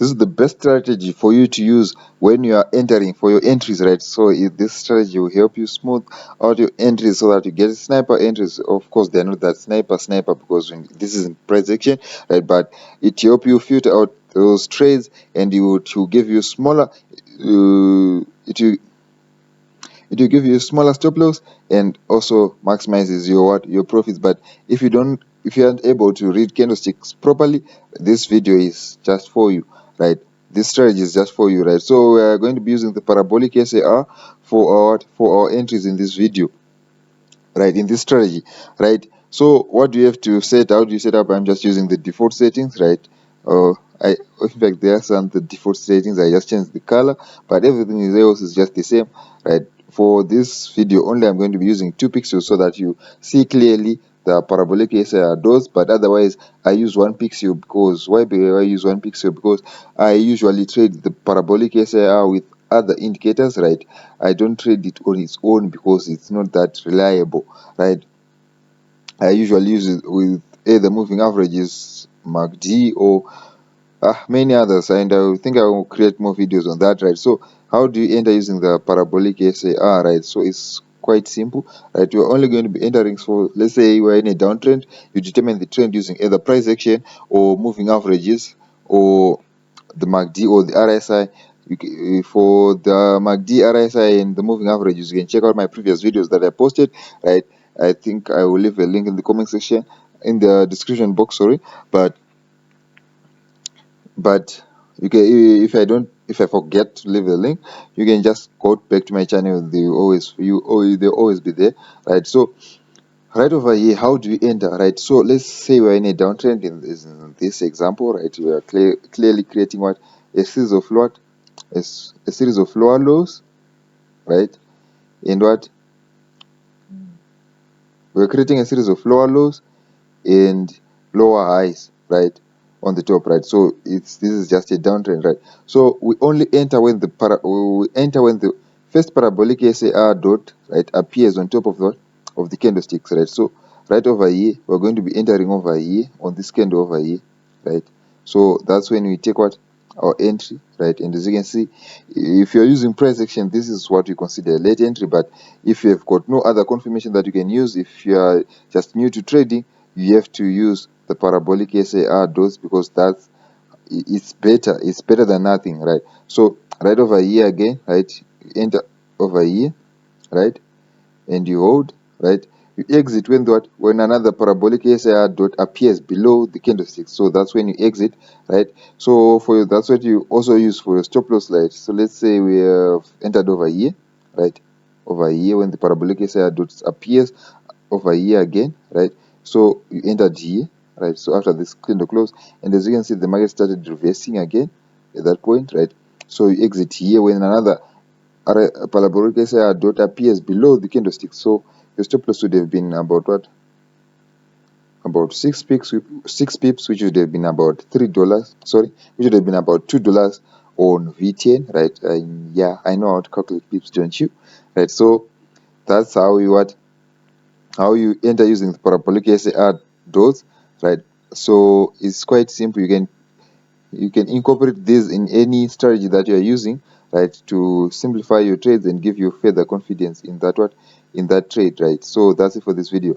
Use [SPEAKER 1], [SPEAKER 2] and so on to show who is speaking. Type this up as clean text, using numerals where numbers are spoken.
[SPEAKER 1] this is the best strategy for you to use when you are entering for your entries, right? So this strategy will help you smooth out your entries so that you get sniper entries. Of course, they're not that sniper because this is in price action, right? But it help you filter out those trades, and it will give you smaller. It will give you a smaller stop loss and also maximizes your profits. But if you aren't able to read candlesticks properly, this video is just for you, right? This strategy is just for you, right? So we are going to be using the parabolic SAR for our entries in this video, right? In this strategy, right? So what do you have to set? How do you set up? I'm just using the default settings, right? In fact, there are some the default settings. I just changed the color, but everything else is just the same, right? For this video only, I'm going to be using 2 pixels so that you see clearly the parabolic SAR does. But otherwise, I use 1 pixel because why do I use 1 pixel? Because I usually trade the parabolic SAR with other indicators, right? I don't trade it on its own because it's not that reliable, right? I usually use it with either moving averages, MACD, or many others, and I think I will create more videos on that, right? So how do you enter using the parabolic SAR, right? So it's quite simple, right? You're only going to be entering for, let's say we're in a downtrend. You determine the trend using either price action or moving averages or the MACD or the RSI. For the MACD, RSI, and the moving averages, you can check out my previous videos that I posted, right? I think I will leave a link in the comment section, in the description box, sorry. But you can, if I forget to leave the link, you can just go back to my channel. They'll always be there, right? So right over here, how do you enter, right? So let's say we're in a downtrend in this example, right? We are clearly creating what? A series of what? A series of lower lows, right? And what? We're creating a series of lower lows and lower highs, right, on the top, right? So this is just a downtrend, right? So we only enter when the first parabolic SAR dot, right, appears on top of the candlesticks, right? So right over here, we're going to be entering over here on this candle over here, right? So that's when we take what? Our entry, right? And as you can see, if you're using price action, this is what we consider a late entry. But if you have got no other confirmation that you can use, if you are just new to trading, you have to use the parabolic SAR dose, because it's better than nothing, right? So right over here again, right, you enter over here, right, and you hold, right, you exit when another parabolic SAR dot appears below the candlestick. So that's when you exit, right? So that's what you also use for your stop loss, right? So let's say we have entered over here, right, over here when the parabolic SAR dot appears over here again, right? So you entered here, right? So after this candle close, and as you can see, the market started reversing again at that point, right? So you exit here when another parabolic SAR dot appears below the candlestick. So your stop loss would have been about what? About 6 pips, which would have been about $3. Sorry, which would have been about $2 on V10, right? Yeah, I know how to calculate pips, don't you? Right. So that's how you enter using the parabolic SAR dose, right? So it's quite simple. You can incorporate this in any strategy that you are using, right, to simplify your trades and give you further confidence in that trade, right? So that's it for this video.